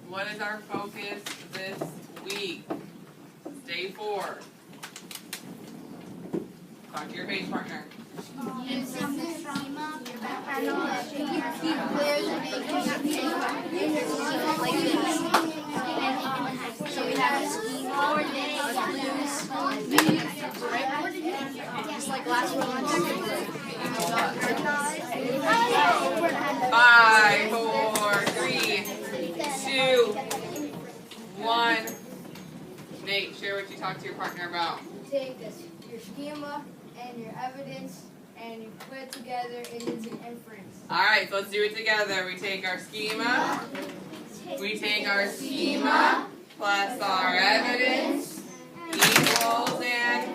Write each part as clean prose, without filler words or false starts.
What is our focus this week? Day 4. Talk to your base partner. So we have just like last one. 5, 4, 3, 2, 1. Nate, share what you talked to your partner about. You take your schema and your evidence and you put it together and it's an inference. Alright, so let's do it together. We take our schema. We take our schema plus our evidence equals an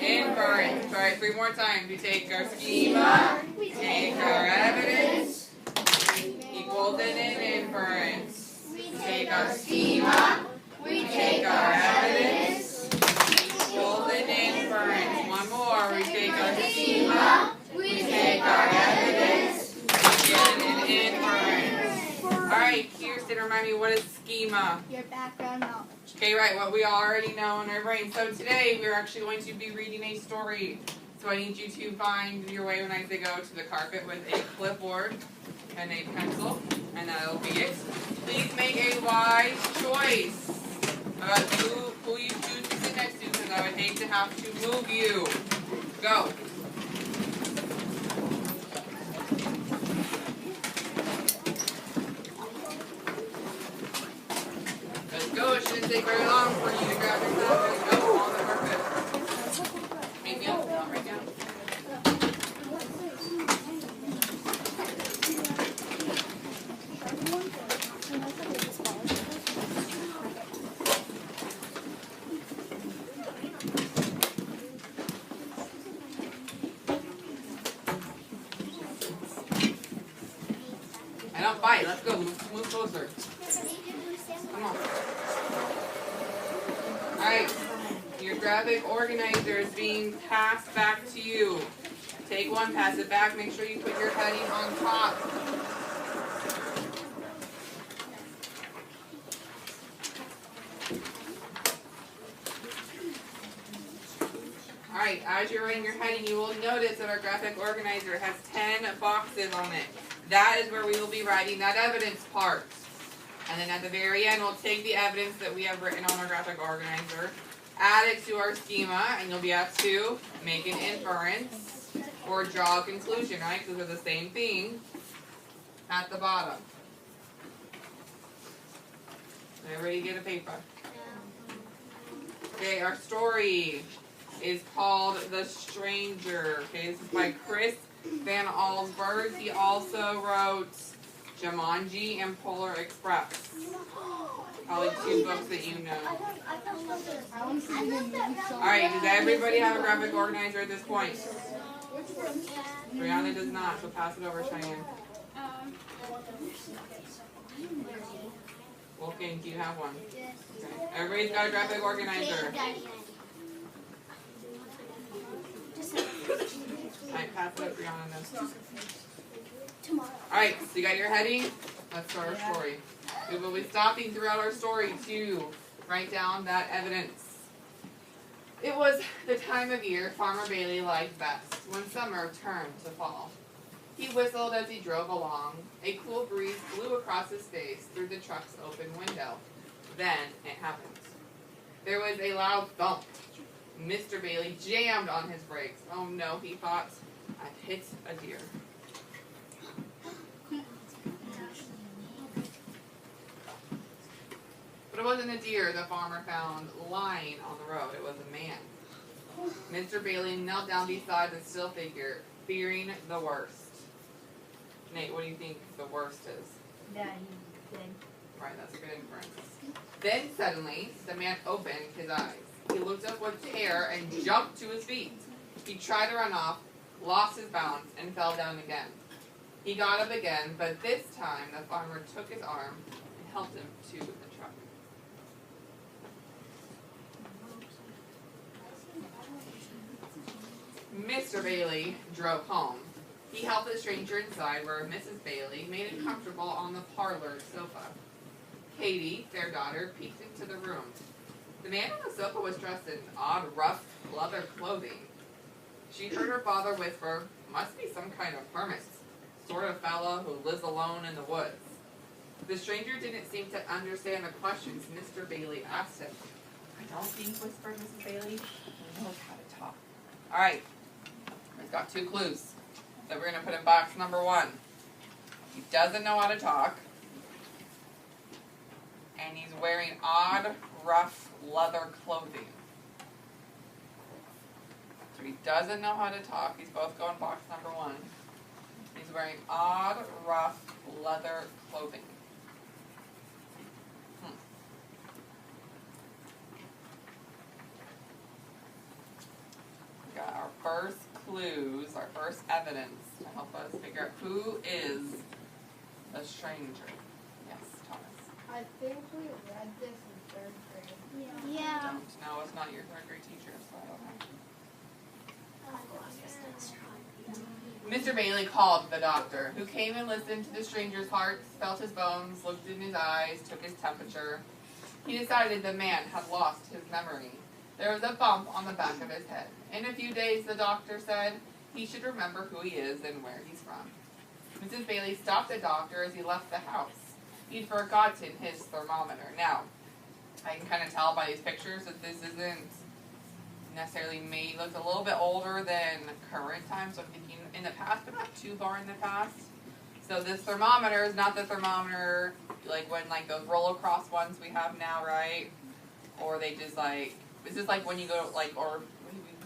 inference. Alright, 3 more times. We take our schema, we take our evidence equals an inference. We take our schema, we take our evidence equals an inference. One more. We take our schema, we take our evidence equals an inference. Alright, Kirsten, remind me, what is schema? Your background knowledge. Okay, right, what we already know in our brain. So today we're actually going to be reading a story. So I need you to find your way when I say go to the carpet with a clipboard and a pencil, and that'll be it. Please make a wise choice about who you choose to sit next to, because I would hate to have to move you. Go. Let's go. It shouldn't take very long for you to grab your stuff and go on the carpet. Maybe up, not right now. I don't fight. Let's go. Move closer. Come on. Alright. Your graphic organizer is being passed back to you. Take one, pass it back. Make sure you put your heading on top. Alright, as you're writing your heading, you will notice that our graphic organizer has 10 boxes on it. That is where we will be writing that evidence part. And then at the very end, we'll take the evidence that we have written on our graphic organizer, add it to our schema, and you'll be asked to make an inference or draw a conclusion, right? Because they're the same thing at the bottom. Everybody get a paper. Okay, our story is called The Stranger. Okay, this is by Chris Van Allsburg. He also wrote Jumanji and Polar Express. Probably 2 books that you know. Alright, does everybody have a graphic organizer at this point? Brianna does not, so pass it over, Cheyenne. Wolfgang, do you have one? Okay. Everybody's got a graphic organizer. Alright, pass it up, Brianna. Alright, so you got your heading? Let's start our story. We will be stopping throughout our story to write down that evidence. It was the time of year Farmer Bailey liked best, when summer turned to fall. He whistled as he drove along. A cool breeze blew across his face through the truck's open window. Then it happened. There was a loud thump. Mr. Bailey jammed on his brakes. Oh no, he thought, I've hit a deer. But it wasn't a deer the farmer found lying on the road. It was a man. Mr. Bailey knelt down beside the still figure, fearing the worst. Nate, what do you think the worst is? That he's dead. Right, that's a good inference. Then suddenly, the man opened his eyes. He looked up with terror and jumped to his feet. He tried to run off, lost his balance, and fell down again. He got up again, but this time the farmer took his arm and helped him to the truck. Mr. Bailey drove home. He helped the stranger inside, where Mrs. Bailey made him comfortable on the parlor sofa. Katie, their daughter, peeked into the room. The man on the sofa was dressed in odd, rough leather clothing. She heard her father whisper, "Must be some kind of hermit, sort of fellow who lives alone in the woods." The stranger didn't seem to understand the questions Mr. Bailey asked him. "I don't think," whispered Mrs. Bailey, "he knows how to talk." Alright, we've got 2 clues that we're going to put in box number 1. He doesn't know how to talk, and he's wearing odd, rough leather clothing. So he doesn't know how to talk. These both go in box number 1. He's wearing odd, rough leather clothing. We got our first clues, our first evidence to help us figure out who is the stranger. Yes, Thomas. I think we read this in 3rd grade. Yeah. Don't know. It's not your 3rd grade teacher, so I don't know. Mr. Bailey called the doctor, who came and listened to the stranger's heart, felt his bones, looked in his eyes, took his temperature. He decided the man had lost his memory. There was a bump on the back of his head. In a few days, the doctor said, he should remember who he is and where he's from. Mrs. Bailey stopped the doctor as he left the house. He'd forgotten his thermometer. Now, I can kind of tell by these pictures that this isn't necessarily made, looks a little bit older than current times, so I'm thinking in the past, but not too far in the past. So this thermometer is not the thermometer like when like those roll-across ones we have now, right? Or they just like, this is like when you go like, or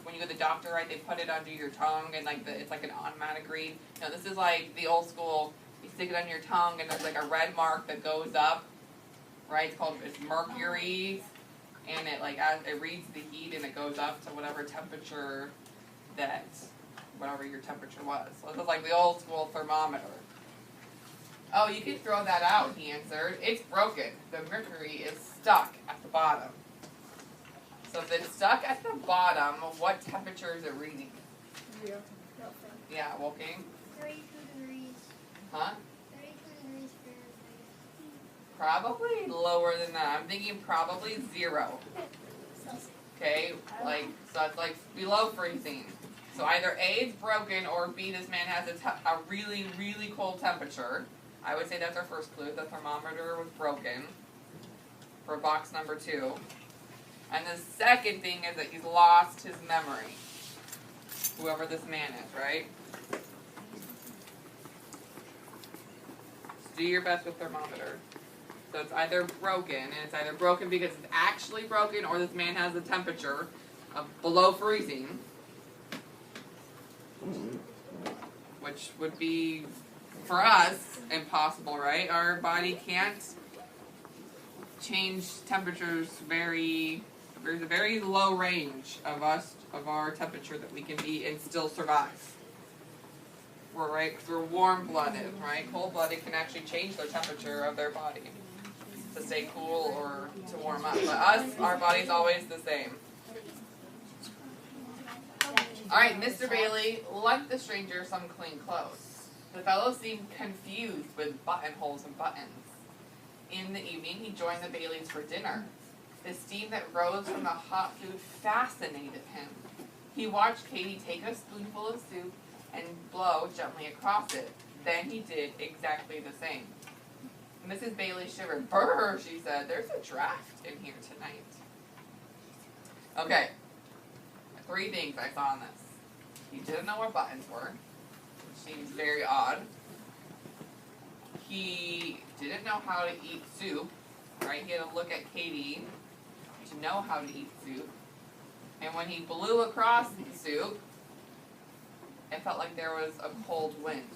when you go to the doctor, right, they put it under your tongue and like it's like an automatic read. No, this is like the old school, you stick it on your tongue and there's like a red mark that goes up, right? It's mercury. And it like as it reads the heat and it goes up to whatever temperature that whatever your temperature was. So this is like the old school thermometer. "Oh, you can throw that out," he answered. "It's broken. The mercury is stuck at the bottom." So if it's stuck at the bottom, what temperature is it reading? 0. Yeah, Wolfgang? 32 degrees. Huh? 32 degrees Fahrenheit. Probably lower than that. I'm thinking probably 0. Okay, like, so it's like below freezing. So either A, it's broken, or B, this man has a really, really cold temperature. I would say that's our first clue. The thermometer was broken for box number 2. And the second thing is that he's lost his memory. Whoever this man is, right? So do your best with thermometer. So it's either broken, and it's either broken because it's actually broken, or this man has a temperature of below freezing, which would be, for us, impossible, right? Our body can't change temperatures there's a very low range of our temperature that we can be and still survive. We're right, because we're warm-blooded, right? Cold-blooded can actually change their temperature of their body to stay cool or to warm up. But us, our body's always the same. Alright, Mr. Bailey lent the stranger some clean clothes. The fellow seemed confused with buttonholes and buttons. In the evening, he joined the Baileys for dinner. The steam that rose from the hot food fascinated him. He watched Katie take a spoonful of soup and blow gently across it. Then he did exactly the same. Mrs. Bailey shivered. "Brr," she said, "there's a draft in here tonight." Okay, 3 things I saw in this. He didn't know what buttons were, which seems very odd. He didn't know how to eat soup, right? He had to look at Katie to know how to eat soup. And when he blew across the soup, it felt like there was a cold wind.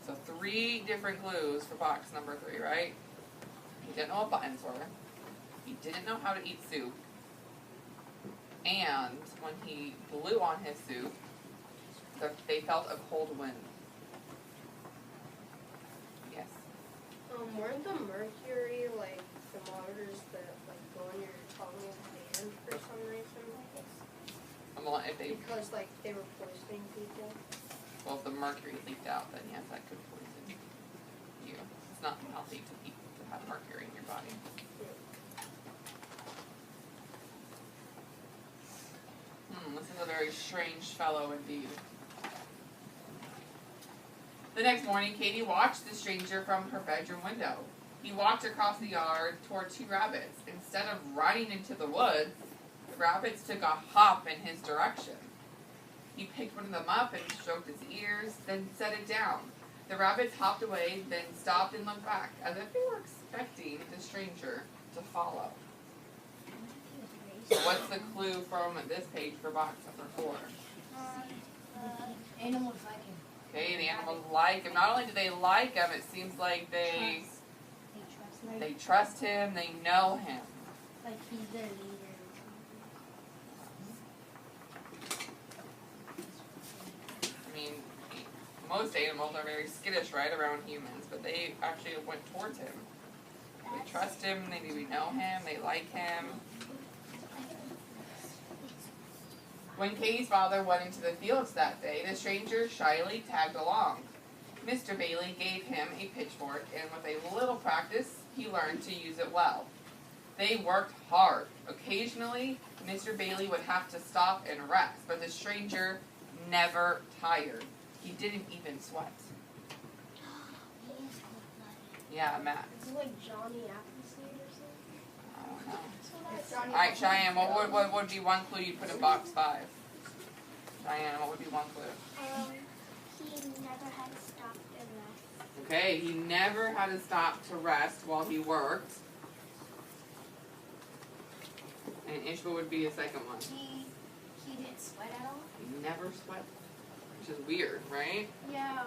So 3 different clues for box number 3, right? He didn't know what buttons were. He didn't know how to eat soup. And when he blew on his soup, they felt a cold wind. Yes? Weren't the mercury, like, thermometers that, like, go on your tongue and hand for some reason? Well, if they, Because, like, they were poisoning people? well, if the mercury leaked out, then yes, that could unhealthy to eat, to have mercury in your body. This is a very strange fellow indeed. The next morning, Katie watched the stranger from her bedroom window. He walked across the yard toward two rabbits. Instead of running into the woods, the rabbits took a hop in his direction. He picked one of them up and stroked his ears, then set it down. The rabbits hopped away, then stopped and looked back, as if they were expecting the stranger to follow. So what's the clue from this page for box number 4? Animals like him. Okay, the animals like him. Not only do they like him, it seems like they trust him, they know him. Like he's their leader. I mean, most animals are very skittish, right, around humans, but they actually went towards him. They trust him, they know him, they like him. When Katie's father went into the fields that day, the stranger shyly tagged along. Mr. Bailey gave him a pitchfork, and with a little practice, he learned to use it well. They worked hard. Occasionally, Mr. Bailey would have to stop and rest, but the stranger never tired. He didn't even sweat. Yeah, Matt. Is it like Johnny Appleseed or something? I don't know. It's Johnny Alright, Cheyenne, what would be one clue you'd put in box 5? Cheyenne, what would be one clue? He never had to stop and rest. Okay, he never had to stop to rest while he worked. And Ishma would be the second one. He didn't sweat at all. He never sweat, which is weird, right? Yeah.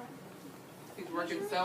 He's working so